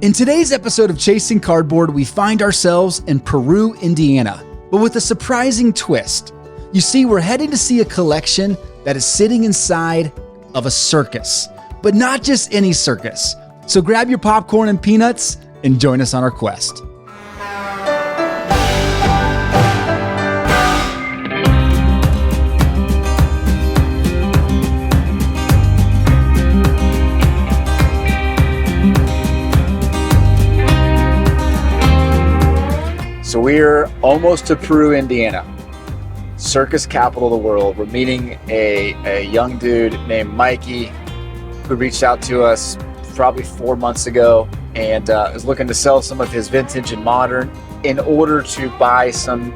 In today's episode of Chasing Cardboard, we find ourselves in Peru, Indiana, but with a surprising twist. You see, we're heading to see a collection that is sitting inside of a circus, but not just any circus. So grab your popcorn and peanuts and join us on our quest. So we're almost to Peru, Indiana, circus capital of the world. We're meeting a young dude named Mikey who reached out to us probably 4 months ago and is looking to sell some of his vintage and modern in order to buy some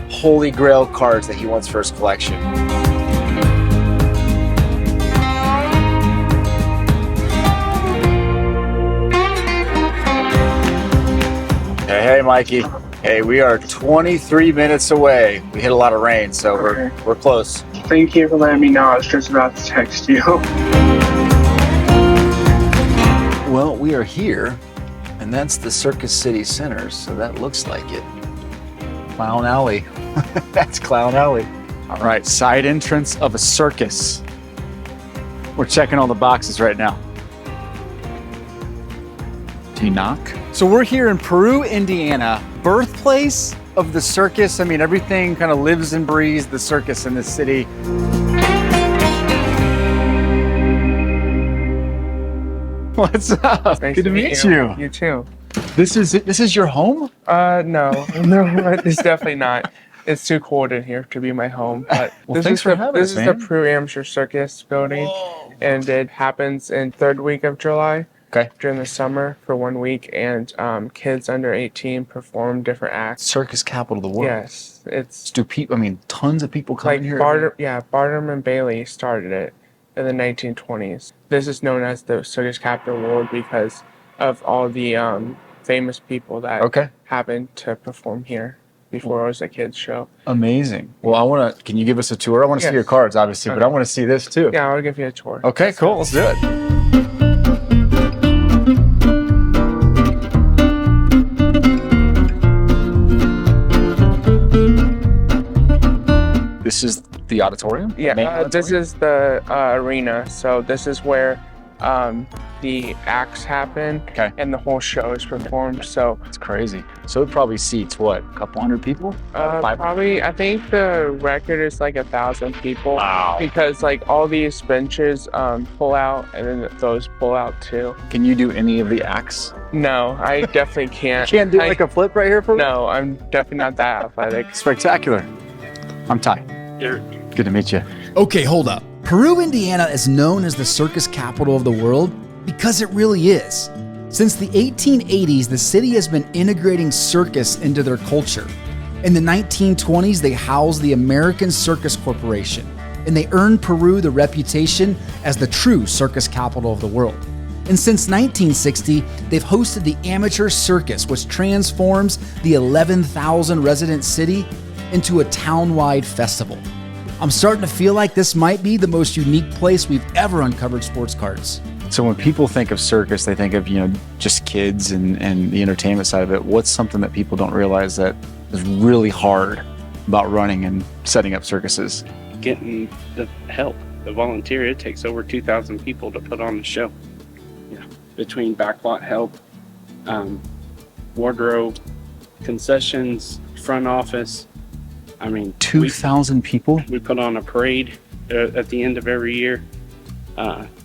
holy grail cards that he wants for his collection. Hey, Mikey. Hey, we are 23 minutes away. We hit a lot of rain, so we're close. Thank you for letting me know. I was just about to text you. Well, we are here, and that's the Circus City Center, so that looks like it. Clown Alley. That's Clown Alley. All right, side entrance of a circus. We're checking all the boxes right now. Do you knock? So we're here in Peru, Indiana, birthplace of the circus. I mean, everything kind of lives and breathes the circus in this city. What's up? Nice Good to meet you. You too. This is your home? No, it's definitely not. It's too cold in here to be my home. But Well, thanks for having us, This is man. the Peru Amateur Circus building, and it happens in third week of July. Okay. During the summer for 1 week, and kids under 18 perform different acts. Circus capital of the world. Yes, it's Do people? I mean, tons of people come like in here. Barnum and Bailey started it in the 1920s. This is known as the Circus Capital of the World because of all the famous people that happened to perform here before it was a kids show. Amazing. Well, can you give us a tour? I want to see your cards, obviously, but I want to see this too. Yeah, I'll give you a tour. Okay, cool. Let's do it. This is the auditorium? Yeah, this is the arena. So this is where the acts happen and the whole show is performed. So it's crazy. So it probably seats what, a couple hundred people? Probably, I think the record is like 1,000 people. Wow. Because like all these benches pull out and then those pull out too. Can you do any of the acts? No, I definitely can't. Can't do like a flip right here for me? No, I'm definitely not that athletic. Spectacular. I'm Ty. Good to meet you. Okay, hold up. Peru, Indiana is known as the circus capital of the world because it really is. Since the 1880s, the city has been integrating circus into their culture. In the 1920s, they housed the American Circus Corporation, and they earned Peru the reputation as the true circus capital of the world. And since 1960, they've hosted the Amateur Circus, which transforms the 11,000 resident city into a town-wide festival. I'm starting to feel like this might be the most unique place we've ever uncovered sports cards. So when people think of circus, they think of, just kids and the entertainment side of it. What's something that people don't realize that is really hard about running and setting up circuses? Getting the help, the volunteer. It takes over 2,000 people to put on the show. Between backlot help, wardrobe, concessions, front office. I mean, 2,000 people? We put on a parade at the end of every year.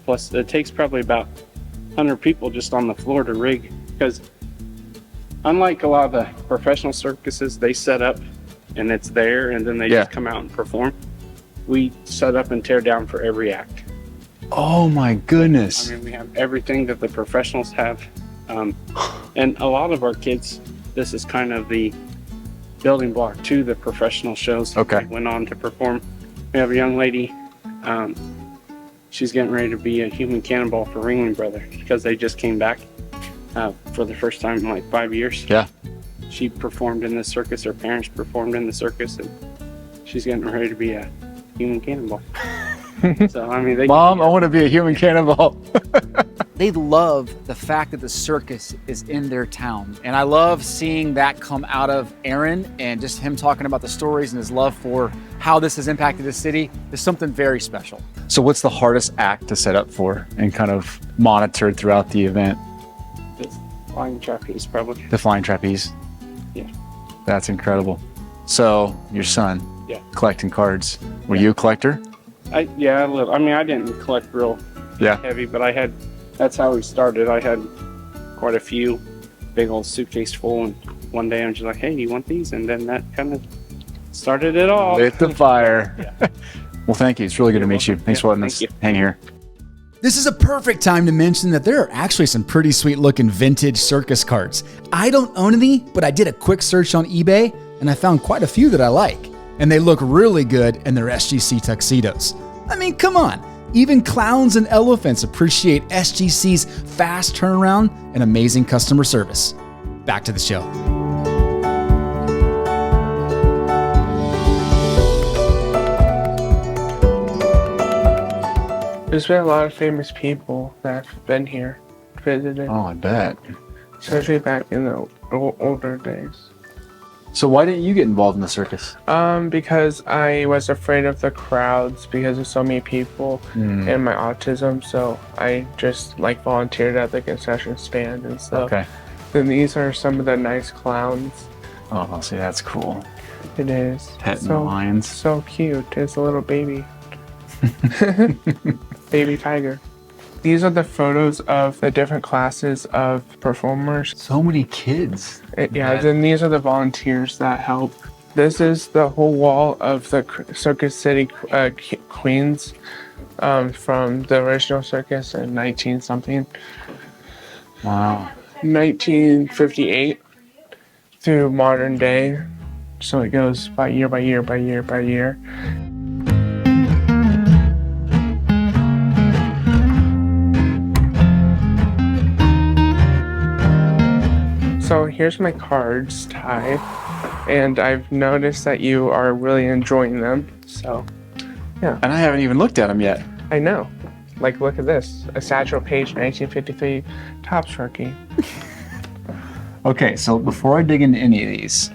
Plus, it takes probably about 100 people just on the floor to rig. Because unlike a lot of the professional circuses, they set up and it's there and then they just come out and perform. We set up and tear down for every act. Oh my goodness. I mean, we have everything that the professionals have. And a lot of our kids, this is kind of the building block to the professional shows that they went on to perform. We have a young lady, she's getting ready to be a human cannonball for Ringling Brothers because they just came back for the first time in like 5 years. Yeah. She performed in the circus, her parents performed in the circus, and she's getting ready to be a human cannonball. So, I mean, Mom, I want to be a human cannonball. they love the fact that the circus is in their town. And I love seeing that come out of Aaron, and just him talking about the stories and his love for how this has impacted the city is something very special. So what's the hardest act to set up for and kind of monitored throughout the event? The flying trapeze, probably. The flying trapeze? Yeah. That's incredible. So your son, collecting cards. Were you a collector? Yeah, a little. I mean, I didn't collect real heavy, but that's how we started. I had quite a few, big old suitcase full, and one day I'm just like, hey, do you want these? And then that kind of started it all. Lit the fire. Well, thank you. It's really good to meet you. Thanks for letting us hang here. This is a perfect time to mention that there are actually some pretty sweet looking vintage circus cards. I don't own any, but I did a quick search on eBay and I found quite a few that I like. And they look really good in their SGC tuxedos. I mean, come on. Even clowns and elephants appreciate SGC's fast turnaround and amazing customer service. Back to the show. There's been a lot of famous people that have been here, visited. Oh, I bet. Especially back in the older days. So why didn't you get involved in the circus? Because I was afraid of the crowds because of so many people and my autism. So I just volunteered at the concession stand and stuff. Okay. Then these are some of the nice clowns. Oh, see, that's cool. It is. Petting the lions. So cute. It's a little baby. Baby tiger. These are the photos of the different classes of performers. So many kids. Then these are the volunteers that help. This is the whole wall of the Circus City Queens from the original circus in 19-something. Wow. 1958 through modern day. So it goes by year by year by year by year. So here's my cards, Ty, and I've noticed that you are really enjoying them, so yeah. And I haven't even looked at them yet. I know. Look at this. A Satchel Paige 1953 Topps rookie. Okay, so before I dig into any of these,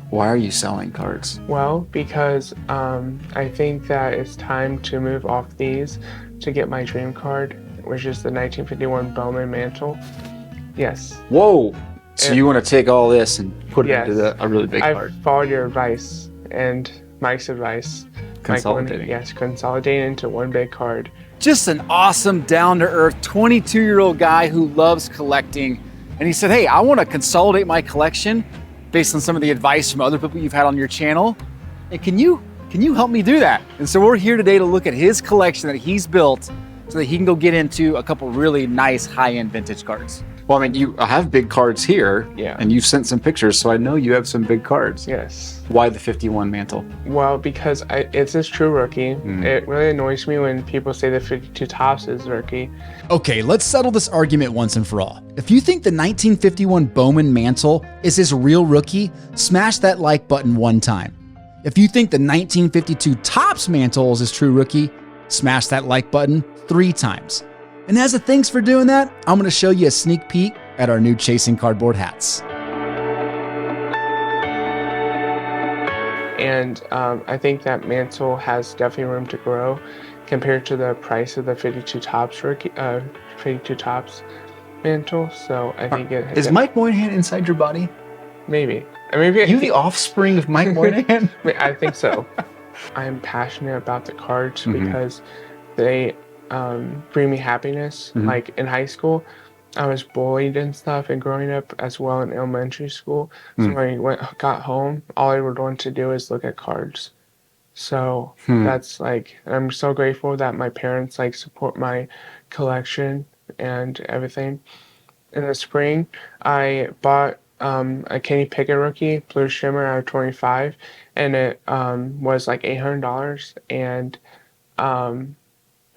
why are you selling cards? Well, because I think that it's time to move off these to get my dream card, which is the 1951 Bowman Mantle. Yes. Whoa! So you want to take all this and put it into a really big card? I followed your advice and Mike's advice. Consolidating. Consolidating into one big card. Just an awesome, down-to-earth 22-year-old guy who loves collecting. And he said, hey, I want to consolidate my collection based on some of the advice from other people you've had on your channel. And can you help me do that? And so we're here today to look at his collection that he's built so that he can go get into a couple really nice high-end vintage cards. Well, I mean, you have big cards here, and you've sent some pictures, so I know you have some big cards. Yes. Why the 51 Mantle? Well, because it's this true rookie. It really annoys me when people say the 52 Topps is rookie. Okay, let's settle this argument once and for all. If you think the 1951 Bowman Mantle is his real rookie, smash that like button one time. If you think the 1952 Topps Mantle is his true rookie, smash that like button 3 times. And as a thanks for doing that, I'm going to show you a sneak peek at our new Chasing Cardboard hats. And I think that Mantle has definitely room to grow compared to the price of the 52 Topps Mantle. So I think it is Mike Moynihan inside your body? Maybe. Maybe you the offspring of Mike Moynihan? I think so. I'm passionate about the cards because they bring me happiness. Like in high school, I was bullied and stuff, and growing up as well in elementary school. So when I got home, all I would want to do is look at cards. So that's I'm so grateful that my parents support my collection and everything. In the spring, I bought a Kenny Pickett rookie, Blue Shimmer out of 25, and it was $800, and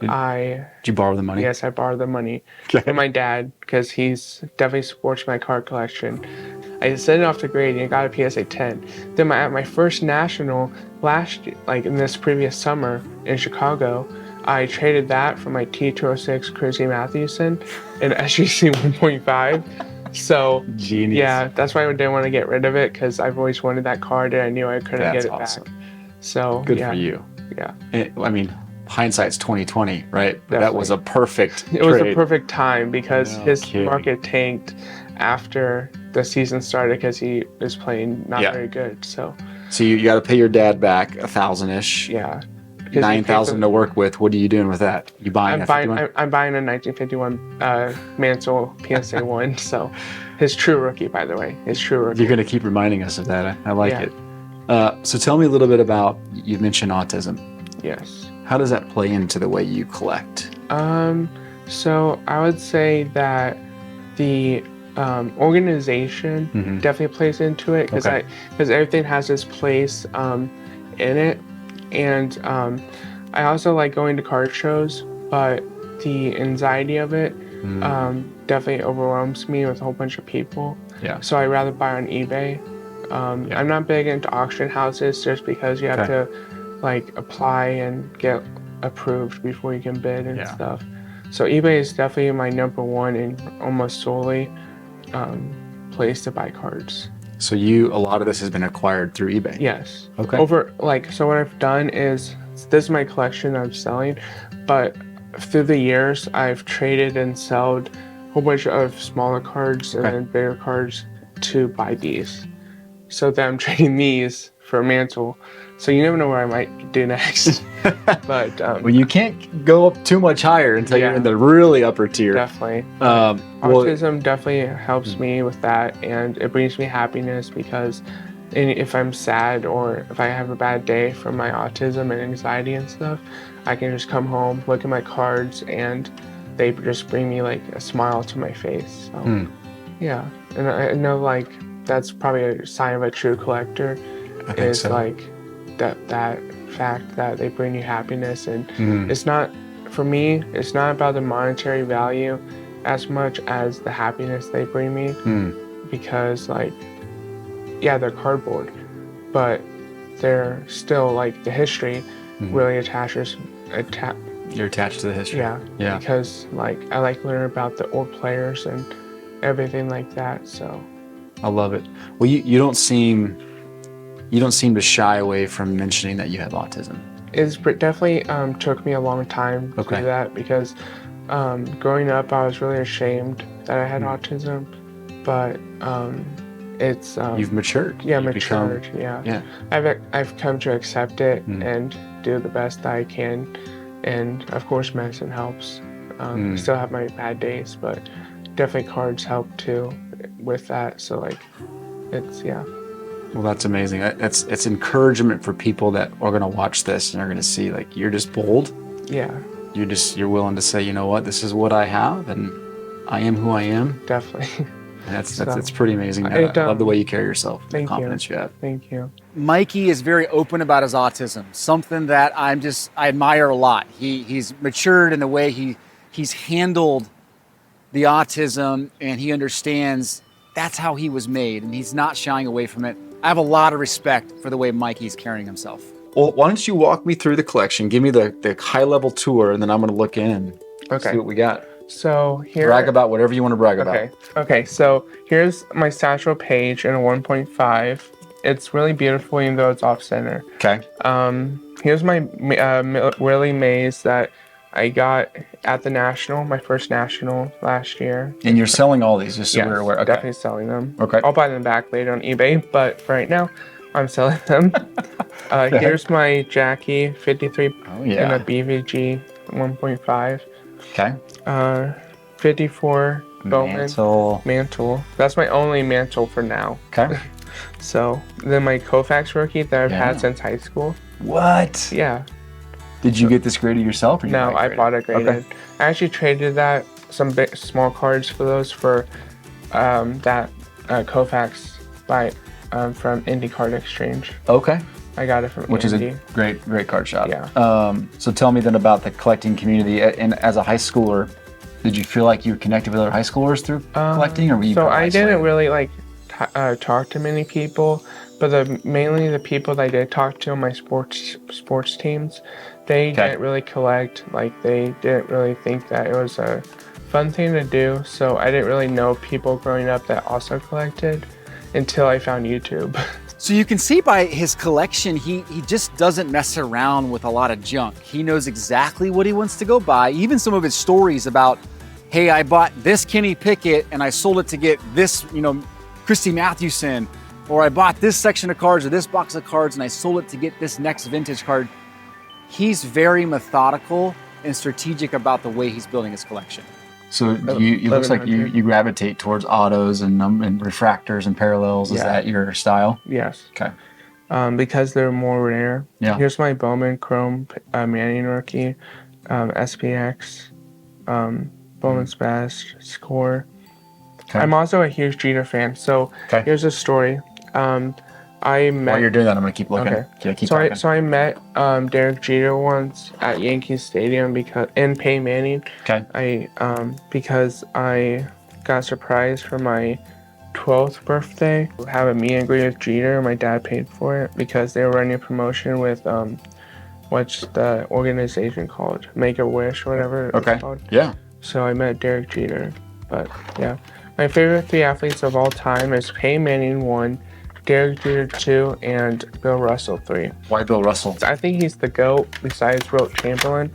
did you borrow the money? Yes, I borrowed the money from my dad because he's definitely supports my card collection. I sent it off to grading and got a PSA 10. Then at my first national last year, in this previous summer in Chicago, I traded that for my T206 Chrissy Mathewson in SGC 1.5. So Genius. Yeah, that's why I didn't want to get rid of it, because I've always wanted that card and I knew I couldn't get it awesome. back. So good for you. Yeah. I mean, hindsight's 2020, right? Definitely. That was a perfect It trade. was a perfect time, because his kidding. market tanked after the season started because he was playing not very good. So you got to pay your dad back $1,000-ish. Yeah. 9,000 to work with. What are you doing with that? You buying I'm buying a 1951 Mantle PSA 1. So his true rookie, by the way. His true rookie. You're going to keep reminding us of that. I like it. So tell me a little bit about, you've mentioned autism. Yes. How does that play into the way you collect? So I would say that the organization definitely plays into it, because everything has its place in it. And I also like going to card shows, but the anxiety of it definitely overwhelms me with a whole bunch of people. Yeah. So I'd rather buy on eBay. I'm not big into auction houses, just because you have to like apply and get approved before you can bid and stuff. So eBay is definitely my number one and almost solely place to buy cards. So a lot of this has been acquired through eBay? Yes. Okay. So what I've done is, this is my collection I'm selling, but through the years I've traded and sold a whole bunch of smaller cards and then bigger cards to buy these. So then I'm trading these for a Mantle. So you never know where I might do next. But well, you can't go up too much higher until you're in the really upper tier. Definitely. Autism definitely helps me with that, and it brings me happiness, because if I'm sad or if I have a bad day from my autism and anxiety and stuff, I can just come home, look at my cards, and they just bring me like a smile to my face. So yeah, and I know like that's probably a sign of a true collector. I think so. Like that fact that they bring you happiness, and it's not, for me, it's not about the monetary value as much as the happiness they bring me, because like, they're cardboard, but they're still like the history really attaches. You're attached to the history. Yeah. Because like I like learning about the old players and everything like that. So I love it. Well, you don't seem to shy away from mentioning that you have autism. It's definitely took me a long time to do that, because growing up I was really ashamed that I had autism, but it's you've matured. Yeah, matured. Yeah. I've come to accept it and do the best I can, and of course medicine helps. I still have my bad days, but definitely cards help too with that. So like, it's Well, that's amazing. It's encouragement for people that are going to watch this and are going to see like you're just bold. Yeah. You're willing to say, you know what, this is what I have, and I am who I am. Definitely. And that's pretty amazing. I love the way you carry yourself. The confidence you have. Thank you. Mikey is very open about his autism. Something that I admire a lot. He's matured in the way he's handled the autism, and he understands that's how he was made, and he's not shying away from it. I have a lot of respect for the way Mikey's carrying himself. Well, why don't you walk me through the collection? Give me the high-level tour, and then I'm going to look in and see what we got. So here, brag about whatever you want to brag about. Okay. So here's my satchel page in a 1.5. It's really beautiful, even though it's off center. Okay. Here's my Willie Mays that I got at the National, my first National last year. And you're selling all these, just so we're aware. Okay. Definitely selling them. Okay. I'll buy them back later on eBay, but for right now, I'm selling them. Here's my Jackie 53 in a BVG 1.5. Okay. 54 Bowman Mantle. That's my only Mantle for now. Okay. So then my Koufax rookie that I've had since high school. What? Yeah. Did you get this graded yourself? Or No, I bought it graded. Okay. I actually traded some small cards for those for that Koufax from Indie Card Exchange. Okay. I got it from Which Indie. is a great card shop. Yeah. So tell me then about the collecting community. And as a high schooler, did you feel like you connected with other high schoolers through collecting, or were you? So I didn't really like talk to many people, but mainly the people that I did talk to on my sports teams, they didn't really collect. Like, they didn't really think that it was a fun thing to do. So I didn't really know people growing up that also collected until I found YouTube. So you can see by his collection, he just doesn't mess around with a lot of junk. He knows exactly what he wants to go buy. Even some of his stories about, hey, I bought this Kenny Pickett and I sold it to get this, Christy Mathewson, or I bought this section of cards or this box of cards and I sold it to get this next vintage card. He's very methodical and strategic about the way he's building his collection. So you looks like you gravitate towards autos and refractors and parallels. Is that your style? Yes. Okay. Because they're more rare. Yeah. Here's my Bowman Chrome Manning rookie, SPX, Bowman's Best, Score. Okay. I'm also a huge Jeter fan. So here's a story. While you're doing that, I'm gonna keep looking. Okay. Yeah, keep talking. So I met Derek Jeter once at Yankee Stadium and Peyton Manning. Okay. Because I got surprised for my 12th birthday, have a meet and greet with Jeter. My dad paid for it because they were running a promotion with what's the organization called? Make a Wish, whatever it's called. Yeah. So I met Derek Jeter. But yeah, my favorite 3 athletes of all time is Peyton Manning 1, Derek Jeter 2, and Bill Russell 3. Why Bill Russell? I think he's the GOAT besides Wilt Chamberlain,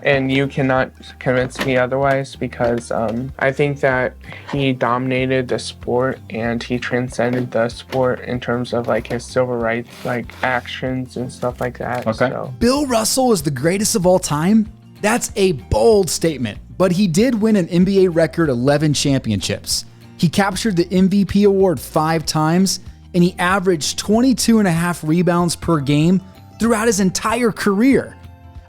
and you cannot convince me otherwise because I think that he dominated the sport and he transcended the sport in terms of like his civil rights like actions and stuff like that. Okay. So. Bill Russell is the greatest of all time? That's a bold statement, but he did win an NBA record 11 championships. He captured the MVP award 5 times, and he averaged 22.5 rebounds per game throughout his entire career.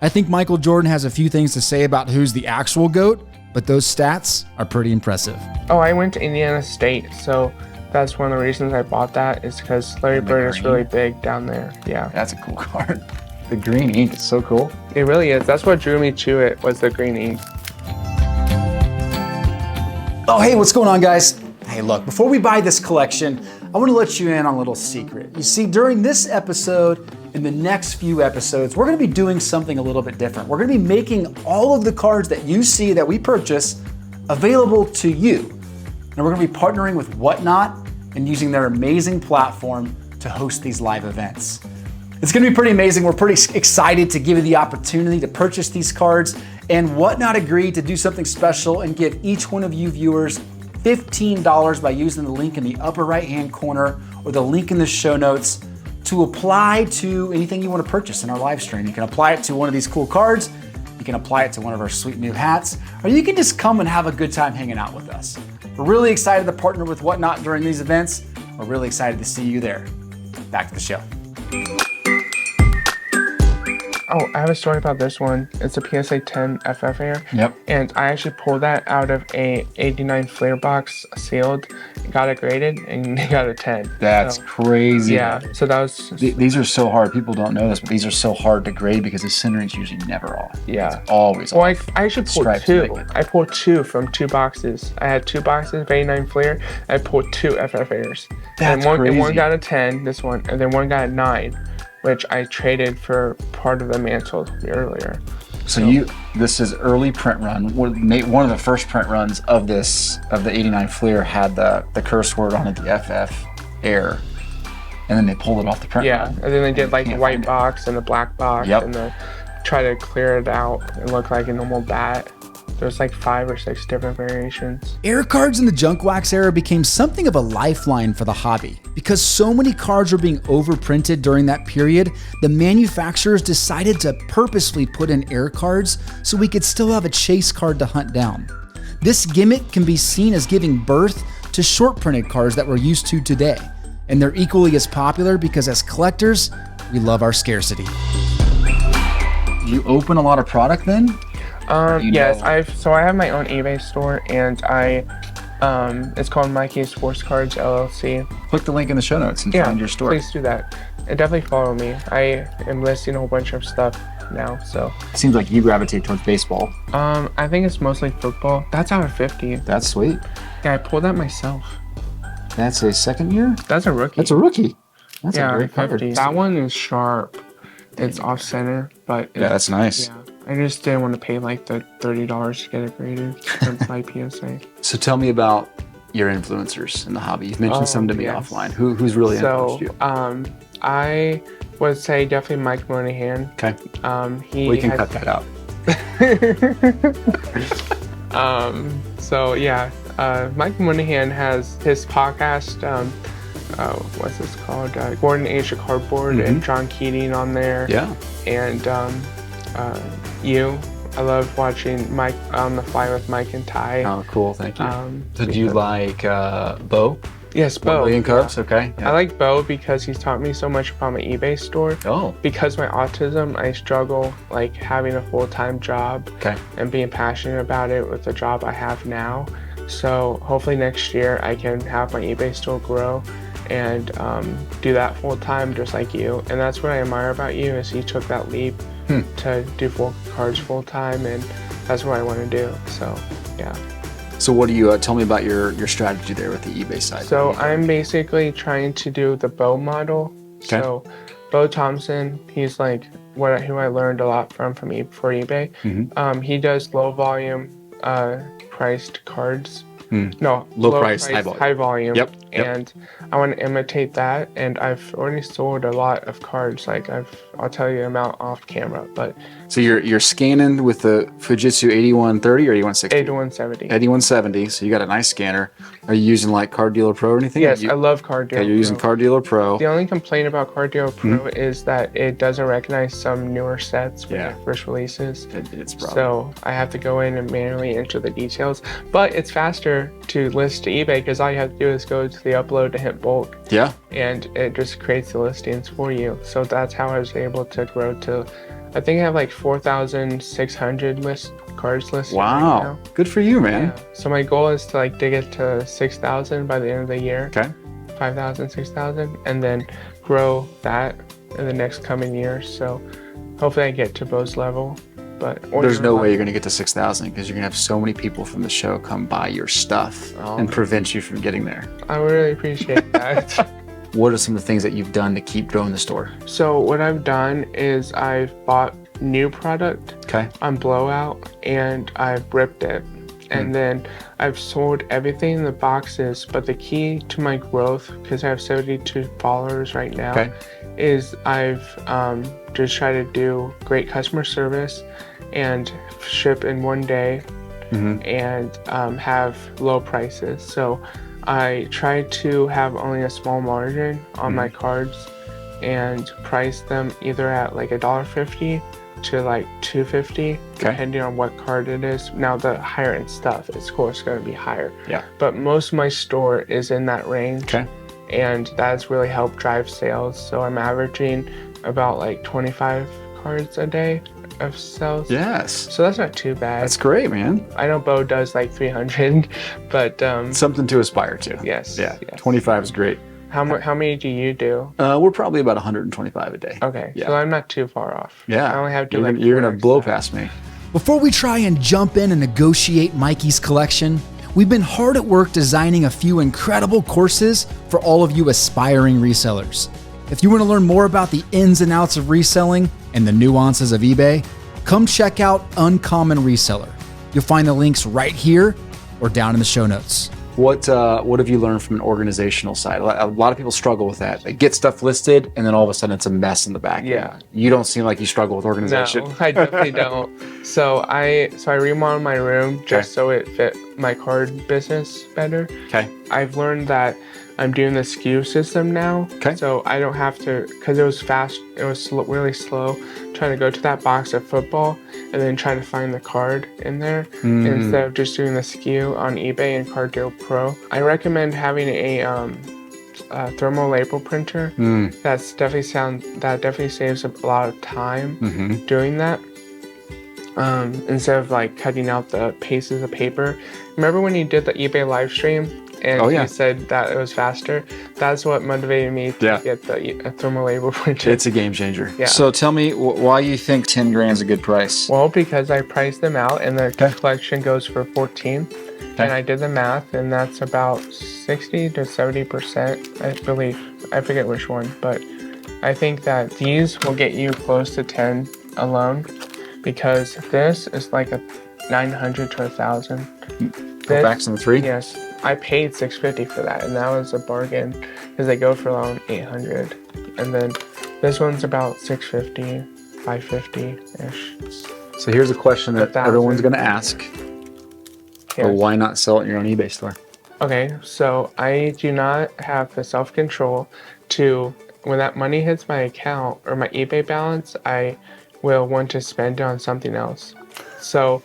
I think Michael Jordan has a few things to say about who's the actual GOAT, but those stats are pretty impressive. Oh, I went to Indiana State, so that's one of the reasons I bought that is because Larry Bird is really big down there. Yeah. That's a cool card. The green ink is so cool. It really is. That's what drew me to it, was the green ink. Oh, hey, what's going on, guys? Hey, look, before we buy this collection, I want to let you in on a little secret. You see, during this episode and the next few episodes, we're going to be doing something a little bit different. We're going to be making all of the cards that you see that we purchase available to you. And we're going to be partnering with Whatnot and using their amazing platform to host these live events. It's going to be pretty amazing. We're pretty excited to give you the opportunity to purchase these cards, and Whatnot agreed to do something special and give each one of you viewers $15 by using the link in the upper right-hand corner or the link in the show notes to apply to anything you want to purchase in our live stream. You can apply it to one of these cool cards, you can apply it to one of our sweet new hats, or you can just come and have a good time hanging out with us. We're really excited to partner with Whatnot during these events. We're really excited to see you there. Back to the show. Oh, I have a story about this one. It's a PSA 10 FF Air. Yep. And I actually pulled that out of a 89 Flair box, sealed, got it graded, and got a 10. That's crazy. Yeah, so that was... These are so hard. People don't know this, but these are so hard to grade because the centering's usually never off. Yeah. It's always well, off. I actually pulled 2. I pulled 2 from 2 boxes. I had 2 boxes of 89 Flair. I pulled 2 FF Airs. That's crazy. And one got a 10, this one, and then one got a 9. Which I traded for part of the mantle earlier. So this is early print run. One of the first print runs of the 89 Fleer had the curse word on it, the FF Air, and then they pulled it off the print run. And then they did like the white box and the black box, and try to clear it out and look like a normal bat. There's like 5 or 6 different variations. Air cards in the junk wax era became something of a lifeline for the hobby. Because so many cards were being overprinted during that period, the manufacturers decided to purposefully put in air cards so we could still have a chase card to hunt down. This gimmick can be seen as giving birth to short printed cards that we're used to today. And they're equally as popular because as collectors, we love our scarcity. Do you open a lot of product then? Yes, I have my own eBay store, and it's called Mikey Sports Cards LLC. Click the link in the show notes and find your store. Please do that. And definitely follow me. I am listing a whole bunch of stuff now, so. It seems like you gravitate towards baseball. I think it's mostly football. That's out of 50. That's sweet. Yeah, I pulled that myself. That's a second year? That's a rookie. That's a rookie. That's a great card. 50. That one is sharp. It's off center, but that's nice. Yeah, I just didn't want to pay like the $30 to get it graded by PSA. So tell me about your influencers in the hobby. You've mentioned some to me offline. Who's really influenced you? I would say definitely Mike Monahan. Okay. We can cut that out. Mike Monahan has his podcast. What's this called? Gordon Asia Cardboard and John Keating on there. Yeah. And I love watching Mike on the Fly with Mike and Ty. Oh, cool! Thank you. So do you like Bo? Yes, Bo. 1 million Cubs. Okay. Yeah. I like Bo because he's taught me so much about my eBay store. Oh. Because my autism, I struggle like having a full-time job. Okay. And being passionate about it with the job I have now. So hopefully next year I can have my eBay store grow and do that full-time just like you. And that's what I admire about you is you took that leap to do cards full-time, and that's what I want to do. So yeah. So what do you tell me about your strategy there with the eBay side? So I'm basically trying to do the Bo model. Okay. So Bo Thompson, he's like who I learned a lot from for eBay. He does low volume priced cards. No, low price, high volume. Yep. And I want to imitate that. And I've already sold a lot of cards. Like I'll tell you the amount off camera. But so you're scanning with the Fujitsu 8130 or 8160? 8170. 8170. So you got a nice scanner. Are you using like Card Dealer Pro or anything? Yes, I love Card Dealer Pro. You're using Card Dealer Pro. The only complaint about Card Dealer Pro is that it doesn't recognize some newer sets when it first releases. It's problem. So I have to go in and manually enter the details. But it's faster to list to eBay because all you have to do is go to the upload to hit bulk. Yeah. And it just creates the listings for you. So that's how I was able to grow to, I think I have like 4,600 cards listed. Wow. Right now. Good for you, man. Yeah. So my goal is to like dig it to 6,000 by the end of the year. Okay. 5,000, 6,000, and then grow that in the next coming years. So hopefully I get to Bo's level. But there's no way you're going to get to 6,000 because you're going to have so many people from the show come buy your stuff and prevent you from getting there. I would really appreciate that. What are some of the things that you've done to keep growing the store? So what I've done is I've bought new product on Blowout and I've ripped it. And then I've sold everything in the boxes, but the key to my growth, because I have 72 followers right now, is I've just tried to do great customer service and ship in one day and have low prices. So I try to have only a small margin on my cards and price them either at like $1.50 to like $2.50 depending on what card it is. Now the higher end stuff, of course, going to be higher. Yeah. But most of my store is in that range. And that's really helped drive sales. So I'm averaging about like 25 cards a day of sales. Yes. So that's not too bad. That's great, man. I know Bo does like 300, but something to aspire to. Yes. Yeah. 25 is great. How many do you do? We're probably about 125 a day. Okay. Yeah. So I'm not too far off. Yeah. I only have to you're gonna blow past me. Before we try and jump in and negotiate Mikey's collection, we've been hard at work designing a few incredible courses for all of you aspiring resellers. If you want to learn more about the ins and outs of reselling and the nuances of eBay, come check out Uncommon Reseller. You'll find the links right here or down in the show notes. What have you learned from an organizational side? A lot of people struggle with that. They get stuff listed and then all of a sudden it's a mess in the back. Yeah. You don't seem like you struggle with organization. No, I definitely don't. So I remodeled my room just so it fit my card business better. Okay. I've learned that I'm doing the SKU system now. Okay. So I don't have to, because it was fast, it was really slow, trying to go to that box of football and then try to find the card in there instead of just doing the SKU on eBay and Card Dealer Pro. I recommend having a thermal label printer. That definitely saves a lot of time doing that. Instead of like cutting out the pieces of paper. Remember when you did the eBay live stream and you said that it was faster? That's what motivated me to get the thermal label printer. It's a game changer. Yeah. So tell me why you think 10 grand is a good price. Well, because I priced them out and the collection goes for 14. And I did the math and that's about 60 to 70%, I believe. I forget which one, but I think that these will get you close to 10 alone, because this is like a 900 to 1,000. Backs on the 3? Yes, I paid $650 for that, and that was a bargain because they go for around $800. And then this one's about $650, $550-ish. So here's a question that everyone's going to ask. Yes. Well, why not sell it in your own eBay store? Okay, so I do not have the self-control to, when that money hits my account or my eBay balance, I will want to spend it on something else. So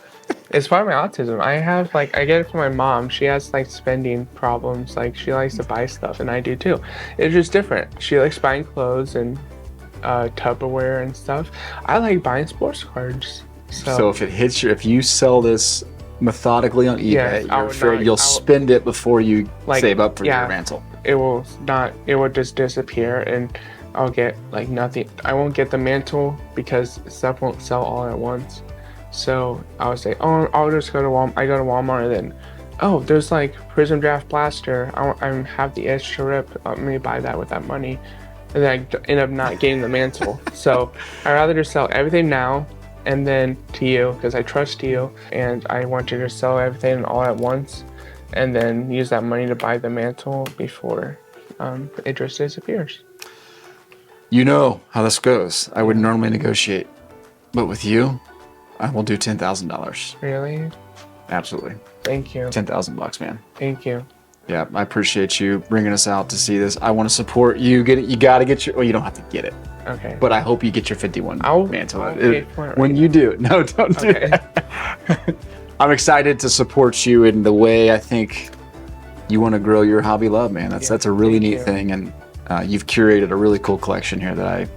it's part of my autism. I get it from my mom. She has like spending problems. Like she likes to buy stuff, and I do too. It's just different. She likes buying clothes and Tupperware and stuff. I like buying sports cards. So if you sell this methodically on eBay, you're afraid you'll spend it before you save up for your mantle. It will just disappear, and I'll get like nothing. I won't get the mantle because stuff won't sell all at once. So I would say, oh, I'll just go to Walmart. I go to Walmart, and then, oh, there's like Prism Draft Blaster. I have the itch to rip. Let me buy that with that money. And then I end up not getting the mantle. So I'd rather just sell everything now and then to you, because I trust you, and I want you to sell everything all at once, and then use that money to buy the mantle before it just disappears. You know how this goes. I would normally negotiate, but with you, I will do $10,000. Really? Absolutely. Thank you. $10,000, man. Thank you. Yeah, I appreciate you bringing us out to see this. I want to support you. You got to get your. Well, you don't have to get it. Okay. But I hope you get your 51 mantle. I'll pay for it when you do, no, don't do that. I'm excited to support you in the way I think you want to grow your hobby love, man. That's a really neat thing, and you've curated a really cool collection here that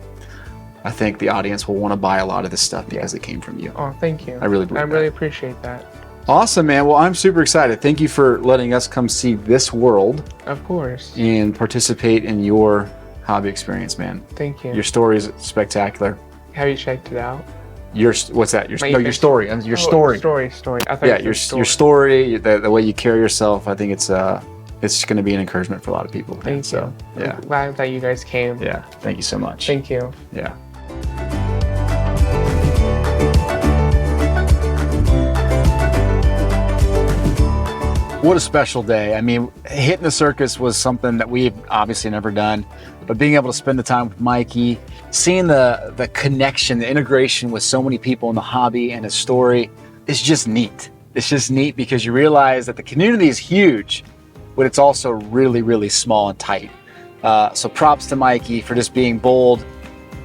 I think the audience will want to buy a lot of this stuff because it came from you. Oh, thank you. I really believe really appreciate that. Awesome, man. Well, I'm super excited. Thank you for letting us come see this world. Of course. And participate in your hobby experience, man. Thank you. Your story is spectacular. Have you checked it out? What's that? Your story. Your story. I thought your story, the way you carry yourself. I think it's going to be an encouragement for a lot of people. Thank you. Yeah. I'm glad that you guys came. Yeah. Thank you so much. Thank you. Yeah. What a special day. I mean, hitting the circus was something that we've obviously never done, but being able to spend the time with Mikey, seeing the connection, the integration with so many people in the hobby and his story is just neat. It's just neat because you realize that the community is huge, but it's also really, really small and tight. So props to Mikey for just being bold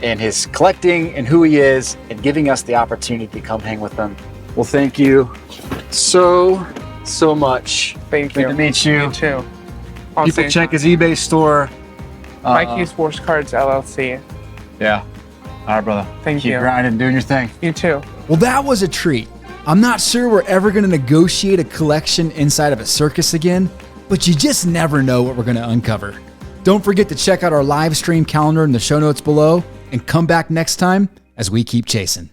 in his collecting and who he is and giving us the opportunity to come hang with him. Well, thank you so much. Thank you. Good to meet you. You too. People check his eBay store. Mikey Sports Cards LLC. Yeah. All right, brother. Thank you. Keep grinding, doing your thing. You too. Well, that was a treat. I'm not sure we're ever going to negotiate a collection inside of a circus again, but you just never know what we're going to uncover. Don't forget to check out our live stream calendar in the show notes below and come back next time as we keep chasing.